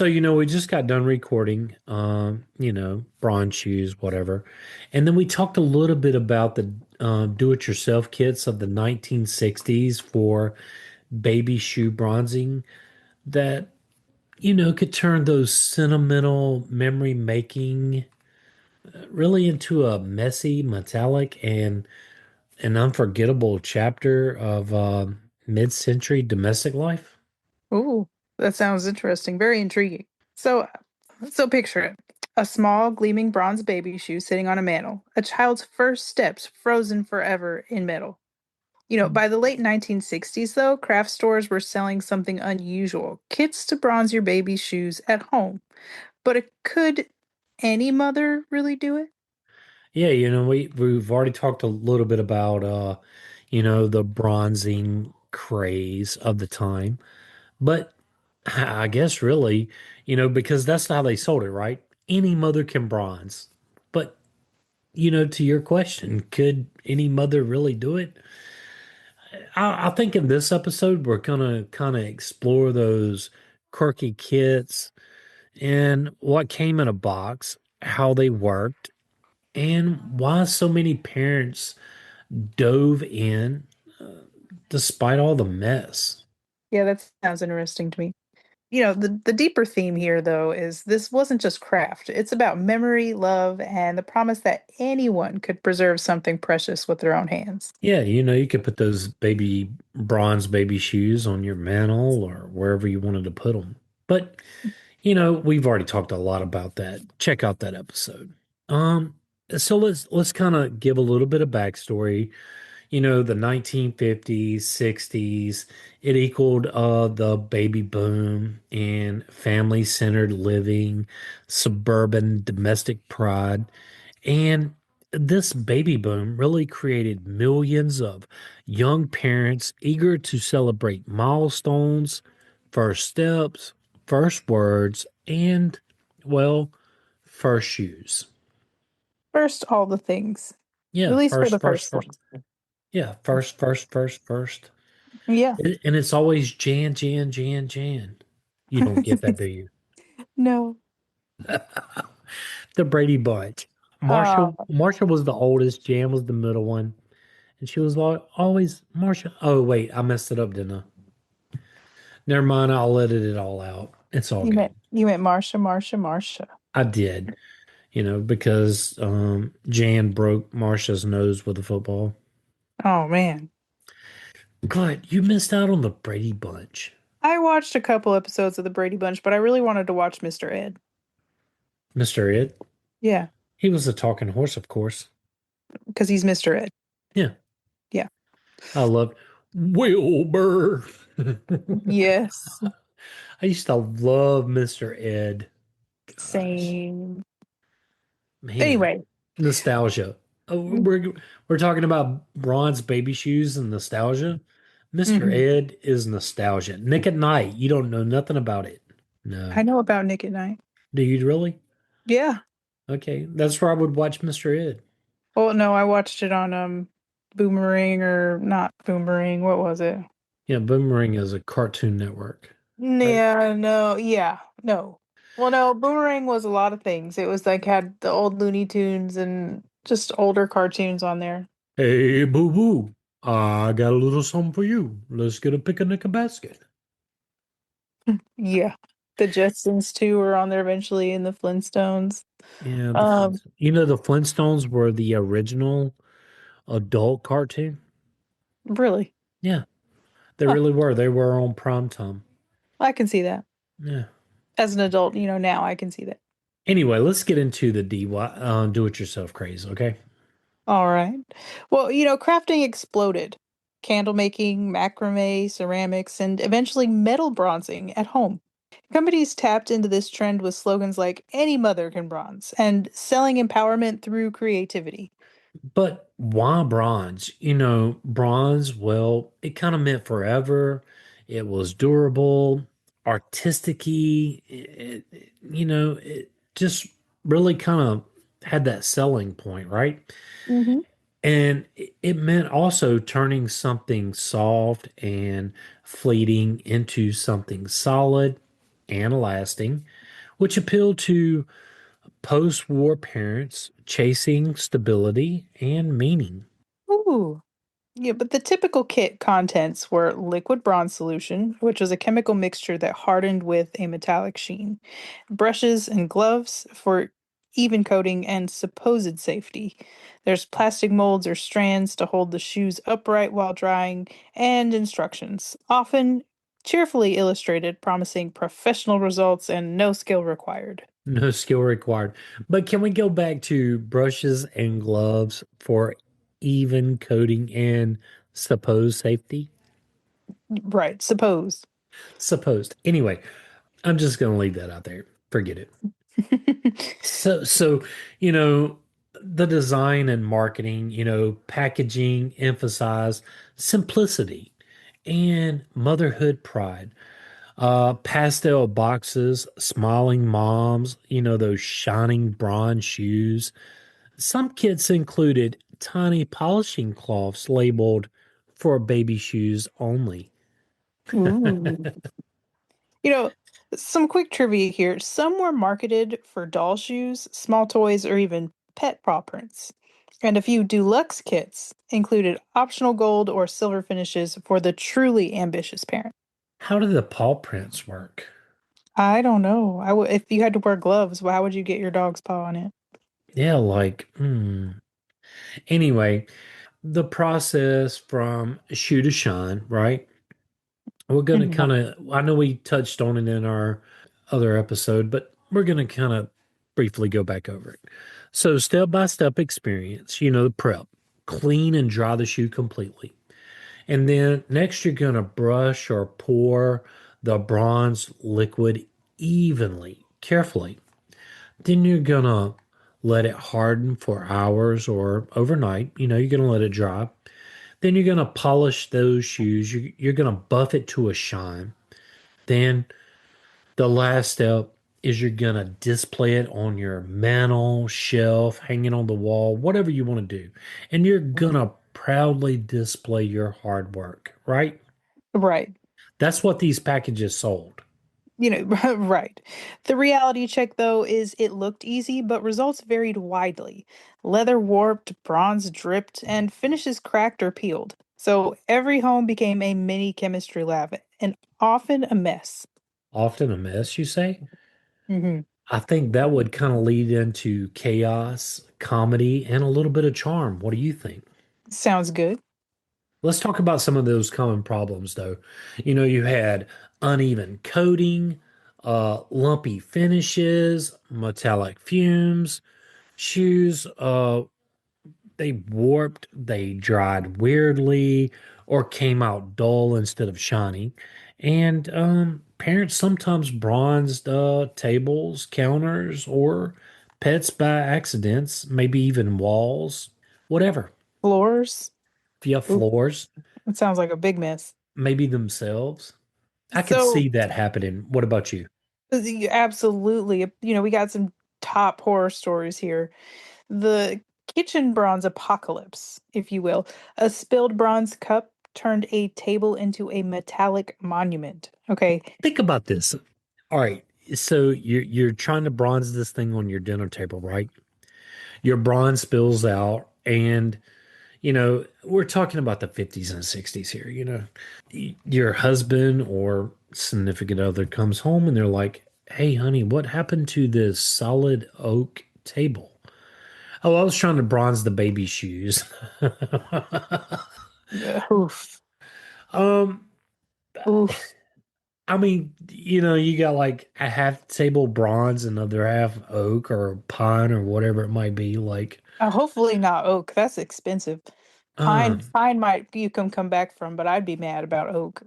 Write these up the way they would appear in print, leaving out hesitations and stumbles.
We just got done recording, bronze shoes, whatever. And then we talked a little bit about the do-it-yourself kits of the 1960s for baby shoe bronzing that, could turn those sentimental memory making really into a messy, metallic, and an unforgettable chapter of mid-century domestic life. Ooh, that sounds interesting. Very intriguing. So, so picture it. A small, gleaming bronze baby shoe sitting on a mantle. A child's first steps frozen forever in metal. By the late 1960s, though, craft stores were selling something unusual, kits to bronze your baby's shoes at home. But could any mother really do it? Yeah, we've already talked a little bit about the bronzing craze of the time. But I guess really, because that's how they sold it, right? Any mother can bronze. But, to your question, could any mother really do it? I think in this episode we're gonna kind of explore those quirky kits and what came in a box, how they worked, and why so many parents dove in despite all the mess. Yeah, that sounds interesting to me. The deeper theme here, though, is this wasn't just craft. It's about memory, love, and the promise that anyone could preserve something precious with their own hands. Yeah, you could put those bronze baby shoes on your mantle or wherever you wanted to put them. But, we've already talked a lot about that. Check out that episode. Um, so let's kind of give a little bit of backstory. The 1950s, 60s, it equaled the baby boom and family-centered living, suburban domestic pride. And this baby boom really created millions of young parents eager to celebrate milestones, first steps, first words, and, well, first shoes. First, all the things, at Yeah, least for first, the first, first first. ones. Yeah, first, first, first, first. Yeah. And it's always Jan, Jan, Jan, Jan. You don't get that, do you? No. The Brady Bunch. Uh, Marsha was the oldest, Jan was the middle one. And she was like, always Marsha. Oh, wait, I messed it up, didn't I? Never mind, I'll edit it all out. It's all good. you meant Marsha, Marsha, Marsha. I did, because Jan broke Marsha's nose with a football. Oh man. God, you missed out on the Brady Bunch. I watched a couple episodes of the Brady Bunch, but I really wanted to watch Mr. Ed. Mr. Ed. Yeah, He was a talking horse, of course. because he's Mr. Ed. Yeah. Yeah. I loved Wilbur. Yes. I used to love Mr. Ed. Gosh, Same. man, Anyway. nostalgia. Oh, we're talking about bronze baby shoes and nostalgia. Mr. Mhm. Ed is nostalgia. Nick at Night, you don't know nothing about it. I No. know about Nick at Night. Do you really? Yeah. Okay, that's where I would watch Mr. Ed. Well, no, I watched it on Boomerang or not Boomerang. What was it? Yeah, Boomerang is a Cartoon Network, right? Yeah, no, yeah, no. Well, no, Boomerang was a lot of things. It was like had the old Looney Tunes and just older cartoons on there. Hey, boo boo, I got a little something for you. Let's get a picnic basket. Yeah. The Jetsons too were on there eventually in the Flintstones. Yeah, the Um, Flintstones. The Flintstones were the original adult cartoon. really. Yeah, they Huh, really were. They were on prime time. I can see that. Yeah. As an adult, now I can see that. Anyway, let's get into the DIY, do-it-yourself craze, okay? All right. Well, crafting exploded. Candle making, macrame, ceramics, and eventually metal bronzing at home. Companies tapped into this trend with slogans like any mother can bronze and selling empowerment through creativity. But why bronze? Bronze, well, it kind of meant forever. It was durable, artistic-y. It just really kind of had that selling point, right? Hmm. And it meant also turning something soft and fleeting into something solid. and lasting, which appeal to post-war parents chasing stability and meaning. Ooh. Yeah, but the typical kit contents were liquid bronze solution, which was a chemical mixture that hardened with a metallic sheen, brushes and gloves for even coating and supposed safety. There's plastic molds or strands to hold the shoes upright while drying, and instructions, often cheerfully illustrated, promising professional results and no skill required. No skill required. But can we go back to brushes and gloves for even coating and supposed safety? Right, suppose. Supposed. Anyway, I'm just going to leave that out there. Forget it. So, you know, the design and marketing, packaging emphasize simplicity and motherhood pride. Pastel boxes, smiling moms, those shining bronze shoes. Some kits included tiny polishing cloths labeled for baby shoes only. Ooh. You know, some quick trivia here. Some were marketed for doll shoes, small toys, or even pet paw prints. And a few deluxe kits included optional gold or silver finishes for the truly ambitious parent. How do the paw prints work? I don't know. If you had to wear gloves, how would you get your dog's paw on it? Yeah, like, Anyway, the process from shoe to shine, right? We're going to Mhm. kind of, I know we touched on it in our other episode, but we're going to kind of briefly go back over it. So, step by step experience, the prep, clean and dry the shoe completely. And then next, you're going to brush or pour the bronze liquid evenly, carefully. Then you're going to let it harden for hours or overnight. You're going to let it dry. Then you're going to polish those shoes. You're going to buff it to a shine. Then the last step is you're going to display it on your mantle, shelf, hanging on the wall, whatever you want to do. And you're going to proudly display your hard work, right? Right. That's what these packages sold. Right. The reality check, though, is it looked easy, but results varied widely. Leather warped, bronze dripped, and finishes cracked or peeled. So every home became a mini chemistry lab, and often a mess. Often a mess, you say? Hmm. I think that would kind of lead into chaos, comedy, and a little bit of charm. What do you think? Sounds good. Let's talk about some of those common problems, though. You had uneven coating, lumpy finishes, metallic fumes, shoes, they warped, they dried weirdly, or came out dull instead of shiny. And parents sometimes bronzed tables, counters, or pets by accidents, maybe even walls, whatever, Floors. via Ooh, floors, it sounds like a big mess. maybe themselves. I could So, see that happening. What about you? absolutely. We got some top horror stories here. The kitchen bronze apocalypse, if you will. A spilled bronze cup turned a table into a metallic monument. Okay. Think about this. All right, so you're trying to bronze this thing on your dinner table, right? Your bronze spills out, and we're talking about the 50s and 60s here. Your husband or significant other comes home and they're like, "Hey, honey, what happened to this solid oak table?" Oh, I was trying to bronze the baby shoes. Oof. Um, Oof. I mean, you got like a half table bronze, another half oak or pine or whatever it might be. Like, Hopefully not oak. That's expensive. Pine, um, pine might you can come back from, but I'd be mad about oak.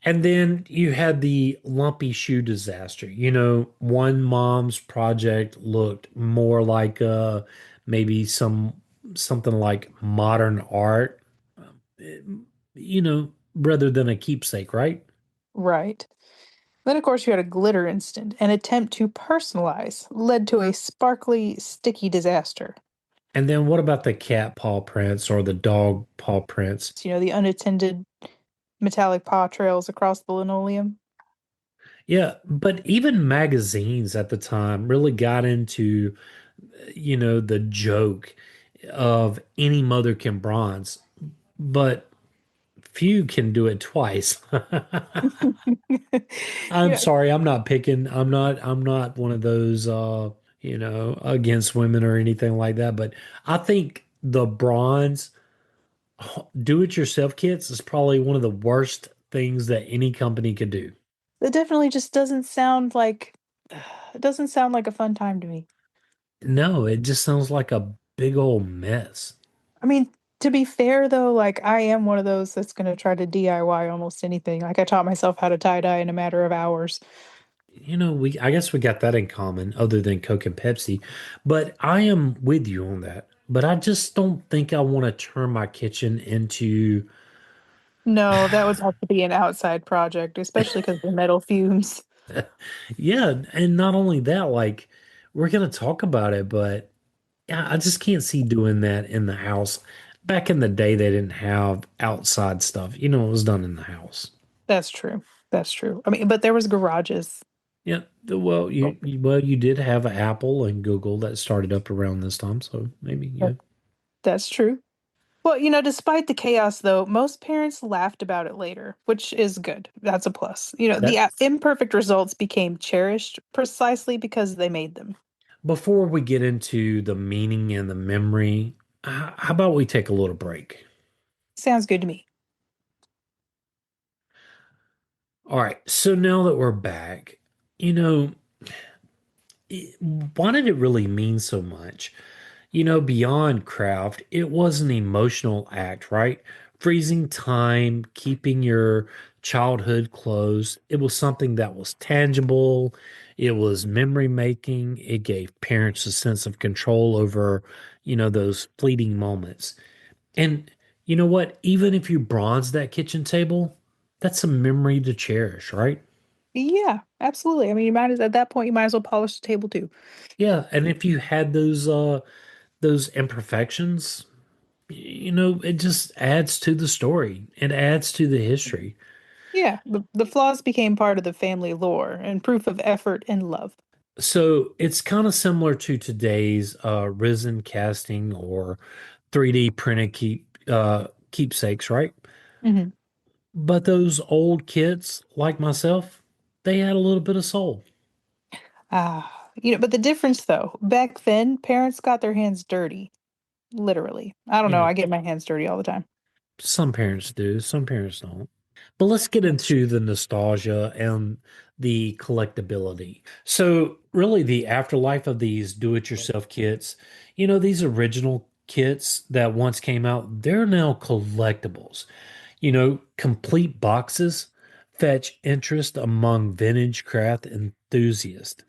and then you had the lumpy shoe disaster. One mom's project looked more like maybe something like modern art, eh, rather than a keepsake, right? Right. Then, of course, you had a glitter instant. An attempt to personalize led to a sparkly, sticky disaster. And then what about the cat paw prints or the dog paw prints? The unattended metallic paw trails across the linoleum. Yeah, but even magazines at the time really got into, the joke of any mother can bronze, but few can do it twice. I'm Yeah, sorry, I'm not picking, I'm not one of those against women or anything like that, but I think the bronze do-it-yourself kits is probably one of the worst things that any company could do. it definitely just doesn't sound like it doesn't sound like a fun time to me. No, it just sounds like a big old mess. I mean, to be fair though, like I am one of those that's going to try to DIY almost anything. Like I taught myself how to tie dye in a matter of hours. I guess we got that in common other than Coke and Pepsi, but I am with you on that. But I just don't think I want to turn my kitchen into No, that would have to be an outside project, especially because the metal fumes. yeah, and not only that, like we're gonna talk about it, but yeah, I just can't see doing that in the house. Back in the day, they didn't have outside stuff. It was done in the house. That's true. That's true. I mean, but there was garages. Yeah, well, you did have Apple and Google that started up around this time, so maybe yeah. That- That's true. Well, despite the chaos, though, most parents laughed about it later, which is good. That's a plus. The That imperfect results became cherished precisely because they made them. Before we get into the meaning and the memory, how about we take a little break? Sounds good to me. All right, so now that we're back, you know, why did it really mean so much? Beyond craft, it was an emotional act, right? Freezing time, keeping your childhood close. It was something that was tangible. It was memory making. It gave parents a sense of control over, those fleeting moments. And you know what? Even if you bronze that kitchen table, that's a memory to cherish, right? Yeah, absolutely. I mean, at that point, you might as well polish the table too. Yeah. And if you had those imperfections, it just adds to the story. It adds to the history. Yeah, the flaws became part of the family lore and proof of effort and love. So it's kind of similar to today's resin casting or 3D printed keepsakes, right? Hmm. But those old kids like myself, they had a little bit of soul. But the difference though, back then, parents got their hands dirty, literally. I don't know. Yeah, I get my hands dirty all the time. some parents do, some parents don't. But let's get into the nostalgia and the collectability. So, really, the afterlife of these do-it-yourself kits, these original kits that once came out, they're now collectibles. Complete boxes fetch interest among vintage craft enthusiasts.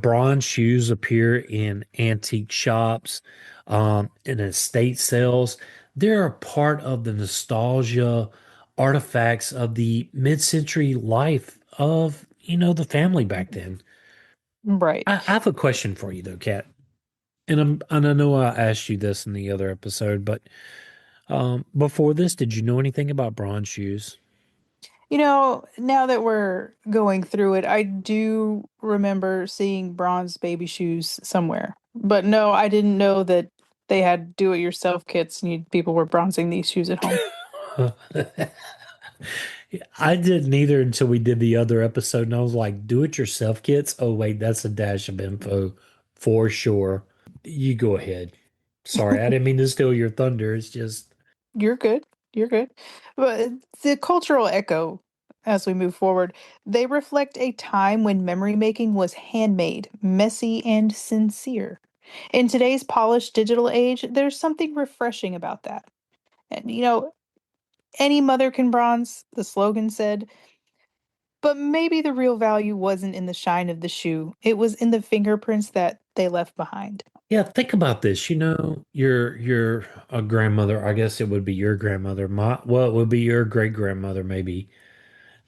Bronze shoes appear in antique shops, in estate sales. They're a part of the nostalgia artifacts of the mid-century life of, the family back then. Right. I have a question for you though, Kat. And I know I asked you this in the other episode, but before this, did you know anything about bronze shoes? Now that we're going through it, I do remember seeing bronze baby shoes somewhere. But no, I didn't know that they had do-it-yourself kits and people were bronzing these shoes at home. I didn't either until we did the other episode, and I was like, do it yourself kits? Oh, wait, that's a dash of info for sure. You go ahead. Sorry, I didn't mean to steal your thunder. It's just, You're good. You're good. But the cultural echo as we move forward, they reflect a time when memory making was handmade, messy, and sincere. In today's polished digital age, there's something refreshing about that. And any mother can bronze, the slogan said, but maybe the real value wasn't in the shine of the shoe. It was in the fingerprints that they left behind. yeah, think about this. Your a grandmother, I guess it would be your grandmother. It would be your great grandmother, maybe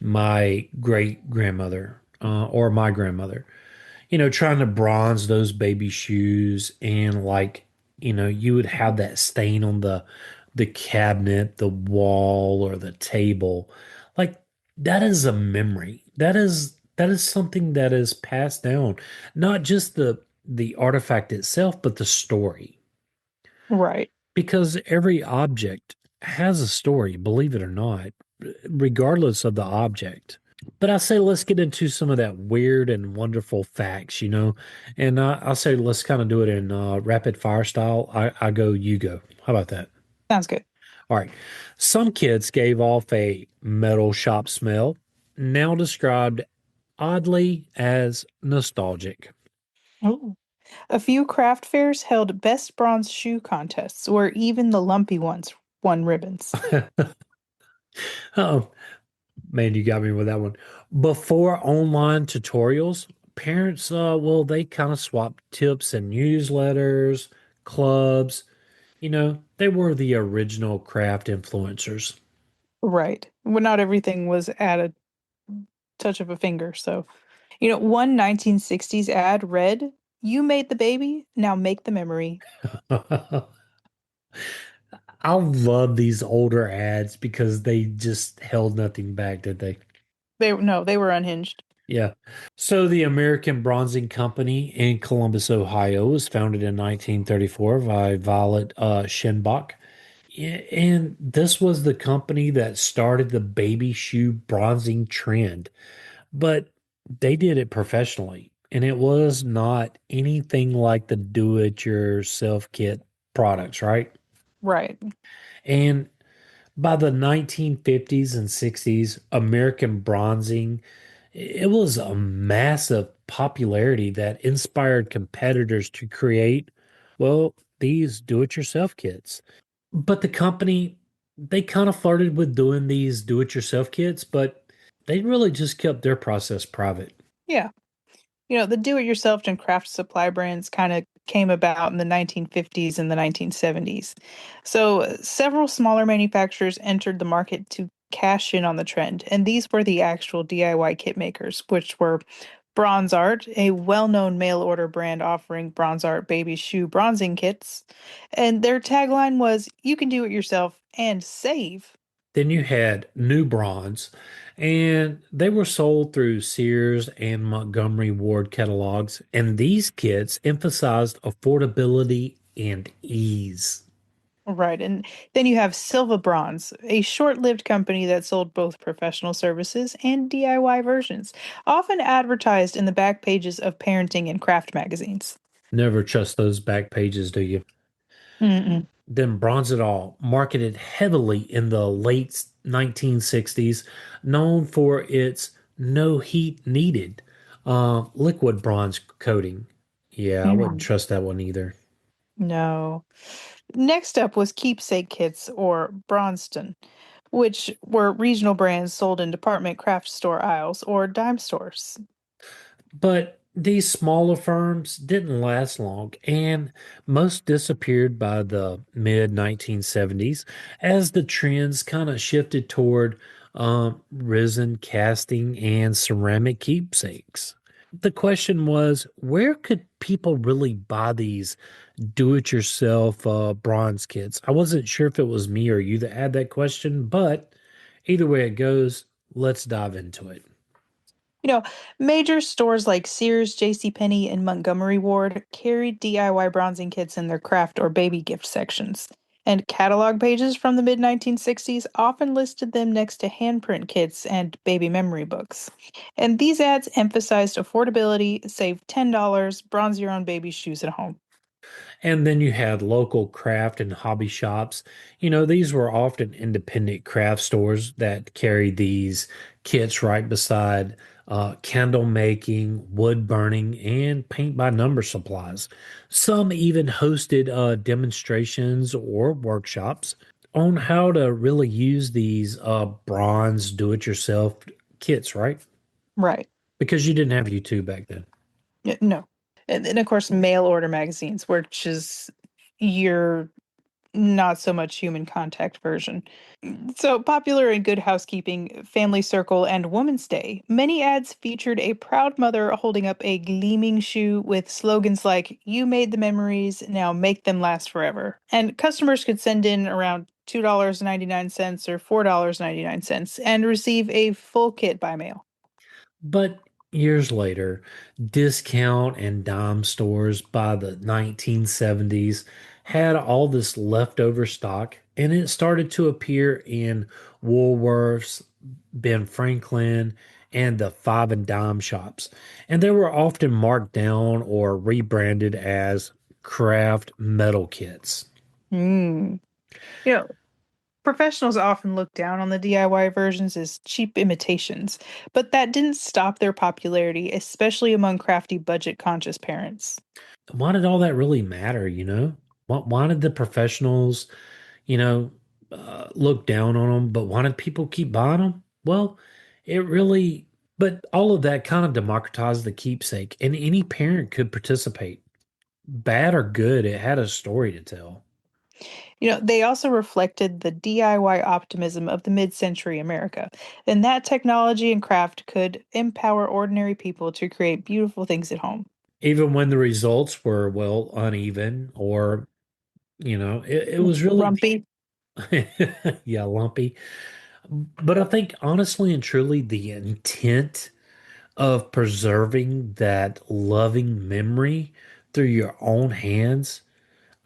my great grandmother, or my grandmother. Trying to bronze those baby shoes and like, you would have that stain on the cabinet, the wall, or the table. Like that is a memory. That is something that is passed down, not just the artifact itself, but the story. Right. Because every object has a story, believe it or not, regardless of the object. But I say let's get into some of that weird and wonderful facts, and I'll say let's kind of do it in rapid fire style. I go, you go. How about that? Sounds good. All right. Some kids gave off a metal shop smell, now described oddly as nostalgic. Oh. A few craft fairs held best bronze shoe contests where even the lumpy ones won ribbons. Oh, man, you got me with that one. Before online tutorials, parents, well, they kind of swapped tips and newsletters, clubs. They were the original craft influencers. Right. Well, not everything was at a touch of a finger. So, one 1960s ad read, "You made the baby, now make the memory." I love these older ads because they just held nothing back, did they? They were unhinged. Yeah. So the American Bronzing Company in Columbus, Ohio was founded in 1934 by Violet Schenbach. And this was the company that started the baby shoe bronzing trend, but they did it professionally. And it was not anything like the do-it-yourself kit products, right? Right. And by the 1950s and 60s, American bronzing, it was a massive popularity that inspired competitors to create, well, these do-it-yourself kits. But the company, they kind of flirted with doing these do-it-yourself kits, but they really just kept their process private. Yeah. The do-it-yourself and craft supply brands kind of came about in the 1950s and the 1970s. So, several smaller manufacturers entered the market to cash in on the trend, and these were the actual DIY kit makers, which were Bronze Art, a well-known mail order brand offering Bronze Art baby shoe bronzing kits, and their tagline was, "You can do it yourself and save." Then you had New Bronze, and they were sold through Sears and Montgomery Ward catalogs. And these kits emphasized affordability and ease. Right. And then you have Silva Bronze, a short lived company that sold both professional services and DIY versions, often advertised in the back pages of parenting and craft magazines. Never trust those back pages, do you? Mm-mm. Then Bronze It All, marketed heavily in the late 1960s, known for its no heat needed liquid bronze coating. Yeah, I wouldn't Mm. trust that one either. No. Next up was Keepsake Kits or Bronston, which were regional brands sold in department craft store aisles or dime stores. But these smaller firms didn't last long, and most disappeared by the mid 1970s as the trends kind of shifted toward resin casting and ceramic keepsakes. The question was, where could people really buy these do-it-yourself bronze kits? I wasn't sure if it was me or you that had that question, but either way it goes, let's dive into it. You know, Major stores like Sears, JCPenney, and Montgomery Ward carried DIY bronzing kits in their craft or baby gift sections. And catalog pages from the mid 1960s often listed them next to handprint kits and baby memory books. And these ads emphasized affordability, save $10, bronze your own baby shoes at home. And then you had local craft and hobby shops. These were often independent craft stores that carried these kits right beside candle making, wood burning, and paint by number supplies. Some even hosted demonstrations or workshops on how to really use these bronze do it yourself kits, right? Right. Because you didn't have YouTube back then. No. And then, of course, mail order magazines, which is your not so much human contact version. So popular in Good Housekeeping, Family Circle, and Woman's Day, many ads featured a proud mother holding up a gleaming shoe with slogans like, "You made the memories, now make them last forever." And customers could send in around $2.99 or $4.99 and receive a full kit by mail. But years later, discount and dime stores by the 1970s had all this leftover stock, and it started to appear in Woolworths, Ben Franklin, and the five and dime shops. And they were often marked down or rebranded as craft metal kits. Hmm. You know, professionals often look down on the DIY versions as cheap imitations, but that didn't stop their popularity, especially among crafty, budget conscious parents. Why did all that really matter, you know? Why did the professionals, you know, look down on them, but why did people keep buying them? Well, it really, but all of that kind of democratized the keepsake, and any parent could participate. Bad or good, it had a story to tell. They also reflected the DIY optimism of the mid-century America, and that technology and craft could empower ordinary people to create beautiful things at home. Even when the results were, well, uneven or, it was really, Lumpy. yeah, lumpy. But I think honestly and truly, the intent of preserving that loving memory through your own hands,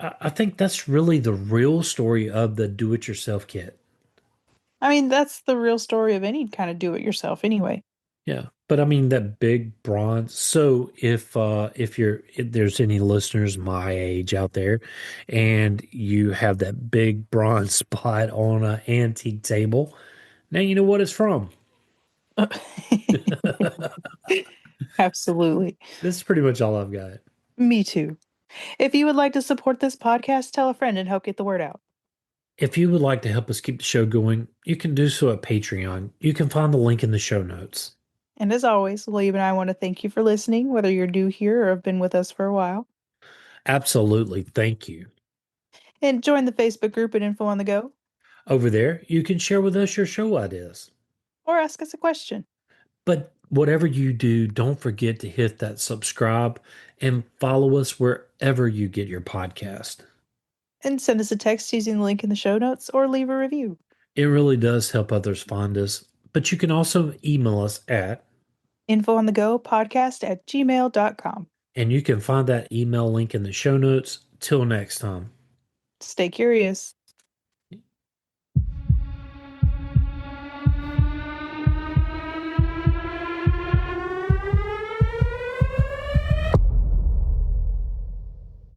I think that's really the real story of the do-it-yourself kit. I mean, that's the real story of any kind of do-it-yourself anyway. Yeah. But I mean that big bronze. So if there's any listeners my age out there and you have that big bronze spot on an antique table, now you know what it's from. Absolutely. This is pretty much all I've got. Me too. If you would like to support this podcast, tell a friend and help get the word out. If you would like to help us keep the show going, you can do so at Patreon. You can find the link in the show notes. And as always, William and I want to thank you for listening, whether you're new here or have been with us for a while. Absolutely. Thank you. And join the Facebook group at Info on the Go Over there, you can share with us your show ideas. or ask us a question. But whatever you do, don't forget to hit that subscribe and follow us wherever you get your podcast. And send us a text using the link in the show notes or leave a review. It really does help others find us. But you can also email us at, Info on the Go podcast at gmail.com. and you can find that email link in the show notes. Till next time. Stay curious.